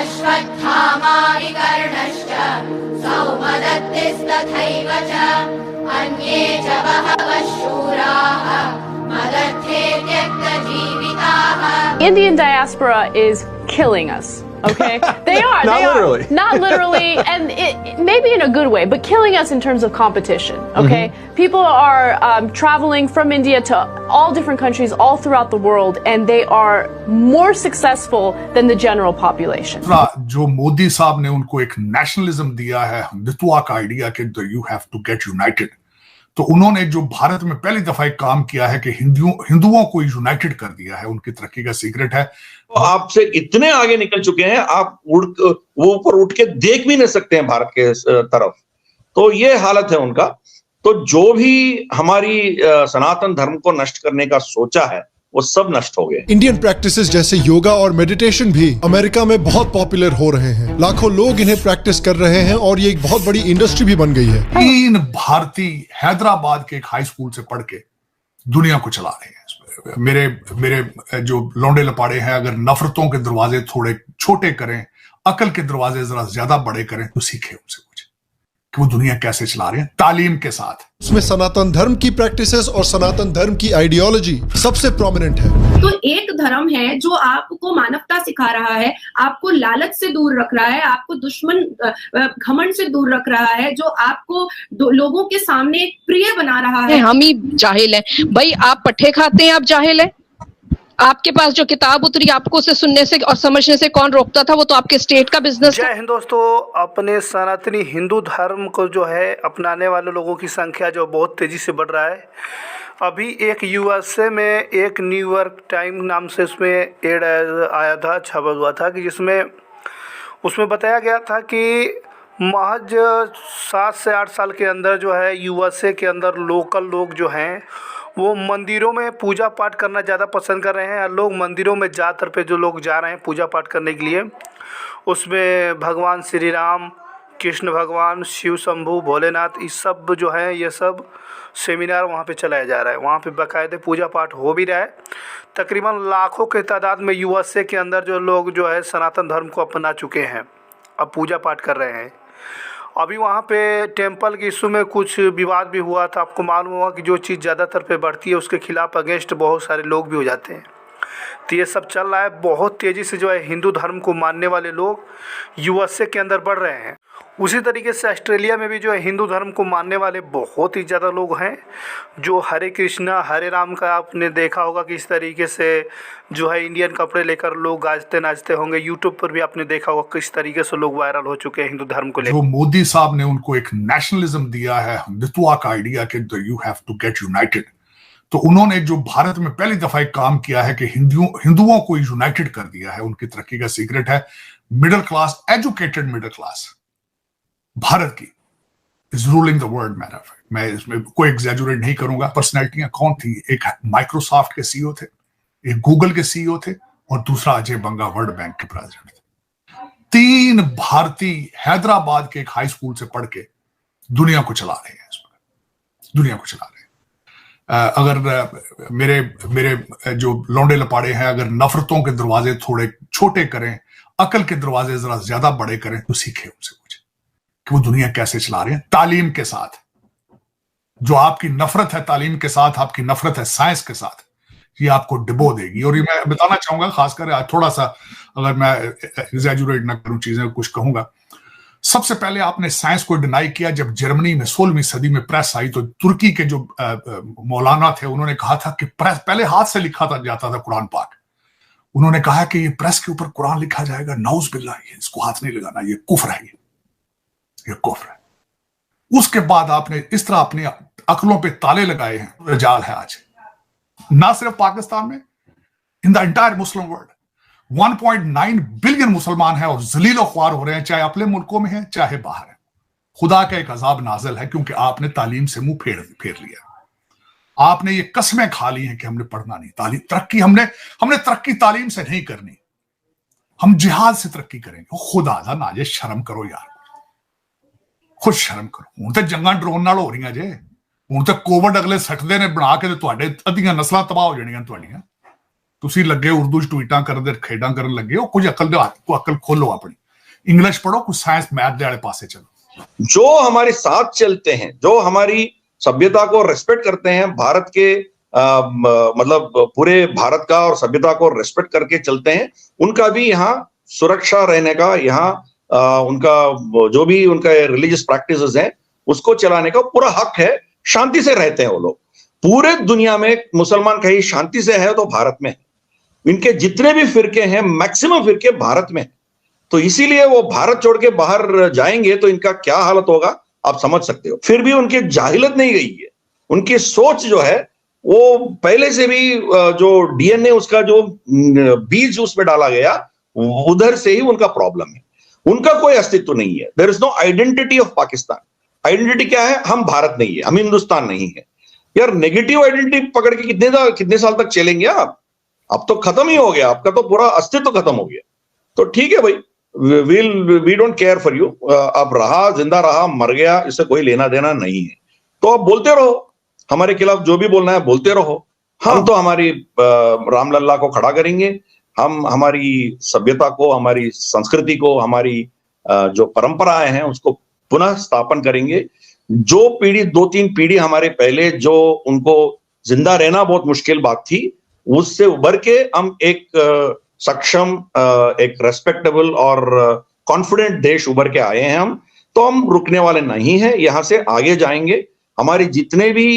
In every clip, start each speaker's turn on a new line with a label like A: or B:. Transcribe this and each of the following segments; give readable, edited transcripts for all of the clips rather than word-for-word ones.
A: अश्वत्थामा विकर्णश्च सौमदत्तिस्तथैव च अन्ये च बहवः शूराः मदर्थे त्यक्तजीविताः.
B: Indian diaspora is killing us. Okay, they are.
C: Not literally.
B: Not literally, and maybe in a good way, but killing us in terms of competition. Okay, people are traveling from India to all different countries all throughout the world, and they are more successful than the general population.
D: जो मोदी साहब ने उनको एक nationalism दिया है, हिंदुत्व का idea कि you have to get united, तो उन्होंने जो भारत में पहली दफा एक काम किया है कि हिंदुओं को यूनाइटेड कर दिया है, उनकी तरक्की का सीक्रेट है.
E: तो आपसे इतने आगे निकल चुके हैं, आप वो ऊपर उठ के देख भी नहीं सकते हैं भारत के तरफ. तो ये हालत है उनका. तो जो भी हमारी सनातन धर्म को नष्ट करने का सोचा है वो सब नष्ट हो गए.
F: इंडियन प्रैक्टिसेस जैसे योगा और मेडिटेशन भी अमेरिका में बहुत पॉपुलर हो रहे हैं. लाखों लोग इन्हें प्रैक्टिस कर रहे हैं और ये एक बहुत बड़ी इंडस्ट्री भी बन गई है.
D: 3 भारतीय हैदराबाद के एक हाई स्कूल से पढ़ के दुनिया को चला रहे हैं. मेरे जो लौंडे लपाड़े हैं, अगर नफरतों के दरवाजे थोड़े छोटे करें, अकल के दरवाजे जरा ज्यादा बड़े करें, तो सीखे उनसे कुछ कि वो दुनिया कैसे चला रहे हैं तालीम के साथ.
F: उसमें सनातन धर्म की प्रैक्टिसेस और सनातन धर्म की आइडियोलॉजी सबसे प्रोमिनेंट है.
G: तो एक धर्म है जो आपको मानवता सिखा रहा है, आपको लालच से दूर रख रहा है, आपको दुश्मन घमंड से दूर रख रहा है, जो आपको लोगों के सामने एक प्रिय बना रहा है.
H: हम ही जाहिल हैं भाई. आप पट्टे खाते हैं, आप जाहिल हैं. आपके पास जो किताब उतरी, आपको उसे सुनने से और समझने से कौन रोकता था? वो तो आपके स्टेट का बिजनेस.
I: जय हिंद दोस्तों. अपने सनातनी हिंदू धर्म को जो है अपनाने वाले लोगों की संख्या जो बहुत तेजी से बढ़ रहा है. अभी एक यूएसए में एक न्यूयॉर्क टाइम नाम से उसमें एड आया था, छपा हुआ था, कि जिसमें उसमें बताया गया था कि महज 7 से 8 साल के अंदर जो है यूएसए के अंदर लोकल लोग जो हैं वो मंदिरों में पूजा पाठ करना ज़्यादा पसंद कर रहे हैं. लोग मंदिरों में ज़्यादातर पे जो लोग जा रहे हैं पूजा पाठ करने के लिए, उसमें भगवान श्री राम, कृष्ण भगवान, शिव शंभू, भोलेनाथ, ये सब जो है ये सब सेमिनार वहाँ पे चलाया जा रहा है. वहाँ पे बाकायदे पूजा पाठ हो भी रहा है. तकरीबन लाखों के तादाद में यूएसए के अंदर जो लोग जो है सनातन धर्म को अपना चुके हैं, अब पूजा पाठ कर रहे हैं. अभी वहाँ पे टेंपल के इशू में कुछ विवाद भी हुआ था. आपको मालूम होगा कि जो चीज़ ज़्यादातर पे बढ़ती है उसके खिलाफ अगेंस्ट बहुत सारे लोग भी हो जाते हैं. तो ये सब चल रहा है. बहुत तेज़ी से जो है हिंदू धर्म को मानने वाले लोग यूएसए के अंदर बढ़ रहे हैं. उसी तरीके से ऑस्ट्रेलिया में भी जो है हिंदू धर्म को मानने वाले बहुत ही ज़्यादा लोग हैं, जो हरे कृष्णा हरे राम का आपने देखा होगा कि इस तरीके से जो है इंडियन कपड़े लेकर लोग गाजते नाचते होंगे. यूट्यूब पर भी आपने देखा होगा किस तरीके से लोग वायरल हो चुके हैं हिंदू धर्म को लेकर.
D: जो मोदी साहब ने उनको एक नेशनलिज्म दिया है, हिंदुत्व का आइडिया कि you have to get united, तो उन्होंने जो भारत में पहली दफा एक काम किया है कि हिंदुओं को यूनाइटेड कर दिया है. उनकी तरक्की का सीक्रेट है middle class, educated middle class. Bharat की इज रूलिंग द वर्ल्ड. मैं इसमें कोई एग्जैजुरेट नहीं करूंगा. पर्सनैलिटियां कौन थी? एक माइक्रोसॉफ्ट के सीईओ थे, एक गूगल के सीईओ थे, और दूसरा अजय बंगा वर्ल्ड बैंक के प्रेसिडेंट थे. 3 भारतीय हैदराबाद के एक हाई स्कूल से पढ़ के दुनिया को चला रहे हैं. दुनिया को चला रहे हैं. अगर मेरे जो लौंडे लपाड़े हैं, अगर नफरतों के दरवाजे थोड़े छोटे करें, अकल के दरवाजे जरा ज्यादा बड़े करें, तो सीखे उनसे कुछ कि वो दुनिया कैसे चला रहे हैं तालीम के साथ. जो आपकी नफरत है तालीम के साथ, आपकी नफरत है साइंस के साथ, ये आपको डिबो देगी. और ये मैं बताना चाहूंगा, खासकर आज थोड़ा सा अगर मैं एग्जैजुरेट ना करूं चीजें, कुछ कहूंगा. सबसे पहले आपने साइंस को डिनाई किया जब जर्मनी में 16वीं सदी में प्रेस आई, तो तुर्की के जो मौलाना थे उन्होंने कहा था कि प्रेस पहले हाथ से लिखा जाता था कुरान पाक. उन्होंने कहा कि ये प्रेस के ऊपर कुरान लिखा जाएगा, नाउज बिल्लाह, इसको हाथ नहीं लगाना, ये कुफ्र है, ये कुफ्र है. उसके बाद आपने इस तरह अपनी अकलों पे ताले लगाए हैं. रजाल है आज ना सिर्फ पाकिस्तान में, in the entire Muslim world 1.9 billion मुसलमान हैं और जलील ख्वार हो रहे हैं, चाहे अपने मुल्कों में हैं चाहे बाहर है. खुदा का एक अजाब नाजिल है क्योंकि आपने तालीम से मुंह फेर लिया. आपने ये कसमें खा ली हैं कि हमने पढ़ना नहीं. तालीम तरक्की हमने तरक्की तालीम से नहीं करनी, हम जिहाद से तरक्की करेंगे. खुदा दा नाजे शर्म करो यार, खुद शर्म करो. हुण ते जंगां ड्रोन नाल हो रहीਆਂ जे. हुण ते कोविड अगले सटदे ने बना के ते तुहाडे अद्धियां नस्लां तबाह हो जाणीਆਂ तुहाडीਆਂ. ਤੁਸੀਂ ਲੱਗੇ ਉਰਦੂ ਚ ਟਵੀਟਾਂ ਕਰਨ ਦੇ ਖੇਡਾਂ ਕਰਨ ਲੱਗੇ ਹੋ, ਕੁਝ ਅਕਲ ਦੇ ਹੱਥ को अकल खोलो अपनी, इंग्लिश पढ़ो, कुछ साइंस मैथ वाले पासे चलो।
E: जो हमारे साथ चलते हैं, जो हमारी सभ्यता को रेस्पेक्ट करते हैं, भारत के मतलब पूरे भारत का और सभ्यता को रेस्पेक्ट करके चलते हैं, उनका भी यहाँ सुरक्षा रहने का, यहाँ उनका जो भी उनका रिलीजियस प्रैक्टिसेस हैं उसको चलाने का पूरा हक है। शांति से रहते हैं वो लोग। पूरे दुनिया में मुसलमान कहीं शांति से है तो भारत में है। इनके जितने भी फिरके हैं मैक्सिमम फिरके भारत में है। तो इसीलिए वो भारत छोड़ के बाहर जाएंगे तो इनका क्या हालत होगा आप समझ सकते हो। फिर भी उनकी जाहिलत नहीं गई है, उनकी सोच जो है वो पहले से भी जो डीएनए उसका जो बीज उसमें डाला गया उधर से ही उनका प्रॉब्लम है। उनका कोई अस्तित्व नहीं है। There is no identity of Pakistan. Identity क्या है? हम भारत नहीं है, हम हिंदुस्तान नहीं है। यार नेगेटिव आइडेंटिटी पकड़ के कितने साल तक चलेंगे आप? अब तो खत्म ही हो गया, आपका तो पूरा अस्तित्व खत्म हो गया। तो ठीक है भाई, we don't care for you. अब रहा, जिंदा रहा, मर गया, इससे कोई लेना देना नहीं है। तो आप बोलते रहो, हमारे खिलाफ जो भी बोलना है बोलते रहो। हम तो हमारी रामलल्ला को खड़ा करेंगे, हम हमारी सभ्यता को, हमारी संस्कृति को, हमारी जो परंपराएं हैं उसको पुनः स्थापन करेंगे। जो पीढ़ी 2-3 पीढ़ी हमारे पहले जो उनको जिंदा रहना बहुत मुश्किल बात थी, उससे उभर के हम एक सक्षम, एक रेस्पेक्टेबल और कॉन्फिडेंट देश उभर के आए हैं। हम तो हम रुकने वाले नहीं हैं, यहां से आगे जाएंगे। हमारे जितने भी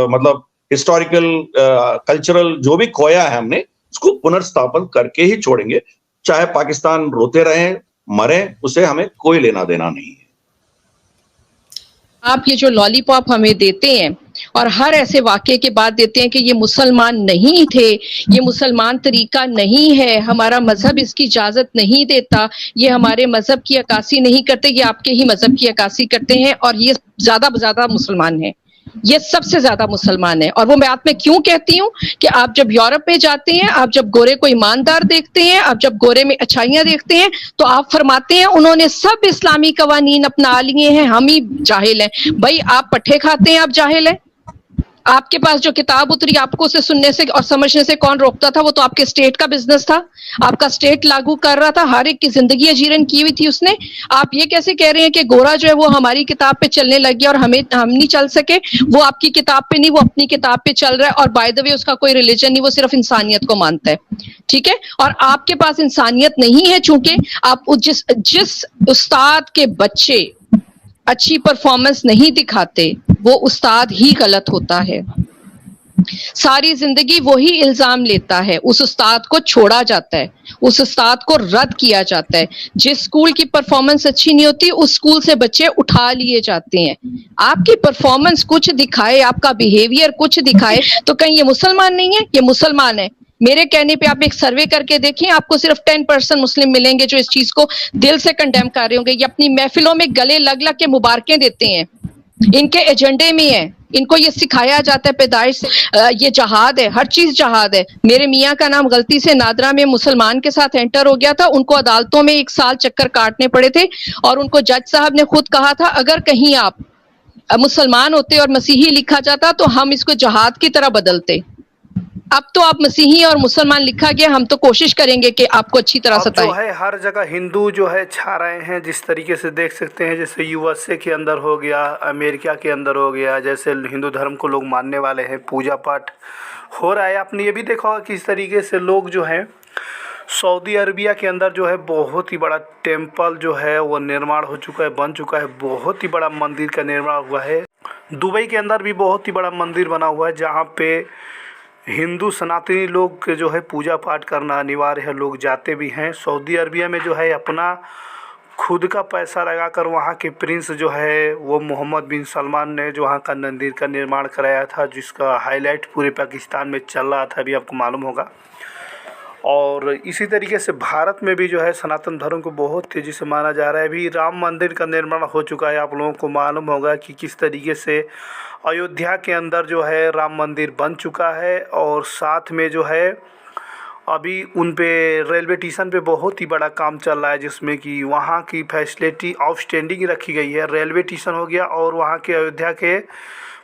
E: मतलब हिस्टोरिकल कल्चरल जो भी खोया है हमने, उसको पुनर्स्थापन करके ही छोड़ेंगे। चाहे पाकिस्तान रोते रहें, मरे, उसे हमें कोई लेना देना नहीं है।
H: आप ये जो लॉलीपॉप हमें देते हैं और हर ऐसे वाक्य के बाद देते हैं कि ये मुसलमान नहीं थे, ये मुसलमान तरीका नहीं है, हमारा मजहब इसकी इजाजत नहीं देता, ये हमारे मजहब की अक्कासी नहीं करते, ये आपके ही मजहब की अक्कासी करते हैं और ये ज्यादा मुसलमान है, ये सबसे ज्यादा मुसलमान है। और वो बात मैं क्यों कहती हूँ कि आप जब यूरोप में जाते हैं, आप जब गोरे को ईमानदार देखते हैं, आप जब गोरे में अच्छाइयां देखते हैं, तो आप फरमाते हैं उन्होंने सब इस्लामी कवानीन अपना लिए हैं, हम ही जाहिल हैं। भाई आप पट्टे खाते हैं, आप जाहिल हैं। आपके पास जो किताब उतरी आपको उसे सुनने से और समझने से कौन रोकता था? वो तो आपके स्टेट का बिजनेस था, आपका स्टेट लागू कर रहा था, हर एक की जिंदगी अजीरन की हुई थी उसने। आप ये कैसे कह रहे हैं कि गोरा जो है वो हमारी किताब पे चलने लग गया और हम नहीं चल सके? वो आपकी किताब पे नहीं, वो अपनी किताब पे चल रहा है। और बाय द वे उसका कोई रिलीजन नहीं, वो सिर्फ इंसानियत को मानता है, ठीक है। और आपके पास इंसानियत नहीं है, चूंकि आप जिस उस्ताद के बच्चे अच्छी परफॉर्मेंस नहीं दिखाते वो उस्ताद ही गलत होता है। सारी जिंदगी वही इल्जाम लेता है, उस उस्ताद को छोड़ा जाता है, उस उस्ताद को रद्द किया जाता है। जिस स्कूल की परफॉर्मेंस अच्छी नहीं होती उस स्कूल से बच्चे उठा लिए जाते हैं। आपकी परफॉर्मेंस कुछ दिखाए, आपका बिहेवियर कुछ दिखाए, तो कहीं ये मुसलमान नहीं है? ये मुसलमान है। मेरे कहने पे आप एक सर्वे करके देखिए, आपको सिर्फ 10% मुस्लिम मिलेंगे जो इस चीज को दिल से कंडेम कर रहे होंगे। ये अपनी महफिलों में गले लग लग के मुबारकें देते हैं, इनके एजेंडे में है, इनको ये सिखाया जाता है पैदाइश से, ये जहाद है, हर चीज जहाद है। मेरे मियाँ का नाम गलती से नादरा में मुसलमान के साथ एंटर हो गया था, उनको अदालतों में 1 साल चक्कर काटने पड़े थे और उनको जज साहब ने खुद कहा था अगर कहीं आप मुसलमान होते और मसीही लिखा जाता तो हम इसको जहाद की तरह बदलते। अब तो आप मसीही और मुसलमान लिखा गया, हम तो कोशिश करेंगे कि आपको अच्छी तरह सताएं।
I: जो है हर जगह हिंदू जो है छा रहे हैं, जिस तरीके से देख सकते हैं, जैसे यूएसए के अंदर हो गया, अमेरिका के अंदर हो गया, जैसे हिंदू धर्म को लोग मानने वाले हैं, पूजा पाठ हो रहा है। आपने ये भी देखा होगा किस तरीके से लोग जो हैं सऊदी अरबिया के अंदर जो है बहुत ही बड़ा टेम्पल जो है वो निर्माण हो चुका है, बन चुका है, बहुत ही बड़ा मंदिर का निर्माण हुआ है। दुबई के अंदर भी बहुत ही बड़ा मंदिर बना हुआ है जहाँ पे हिंदू सनातनी लोग जो है पूजा पाठ करना अनिवार्य है, लोग जाते भी हैं। सऊदी अरबिया में जो है अपना खुद का पैसा लगाकर वहाँ के प्रिंस जो है वो मोहम्मद बिन सलमान ने जो वहाँ का मंदिर का निर्माण कराया था, जिसका हाईलाइट पूरे पाकिस्तान में चल रहा था, अभी आपको मालूम होगा। और इसी तरीके से भारत में भी जो है सनातन धर्म को बहुत तेज़ी से माना जा रहा है। अभी राम मंदिर का निर्माण हो चुका है, आप लोगों को मालूम होगा कि किस तरीके से अयोध्या के अंदर जो है राम मंदिर बन चुका है और साथ में जो है अभी उन पे रेलवे स्टेशन पे बहुत ही बड़ा काम चल रहा है, जिसमें कि वहाँ की फैसिलिटी आउटस्टैंडिंग रखी गई है। रेलवे स्टेशन हो गया और वहाँ के अयोध्या के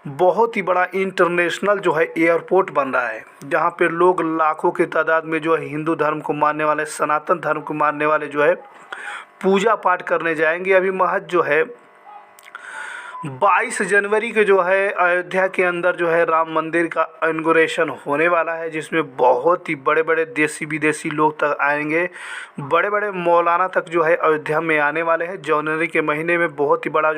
I: बहुत ही बड़ा इंटरनेशनल जो है एयरपोर्ट बन रहा है, जहाँ पे लोग लाखों की तादाद में जो है हिंदू धर्म को मानने वाले, सनातन धर्म को मानने वाले जो है पूजा पाठ करने जाएंगे। अभी महज जो है 22 जनवरी के जो है अयोध्या के अंदर जो है राम मंदिर का इनॉग्रेशन होने वाला है, जिसमें बहुत ही बड़े बड़े देसी विदेशी लोग तक आएंगे। बड़े बड़े मौलाना तक जो है अयोध्या में आने वाले हैं। जनवरी के महीने में बहुत ही बड़ा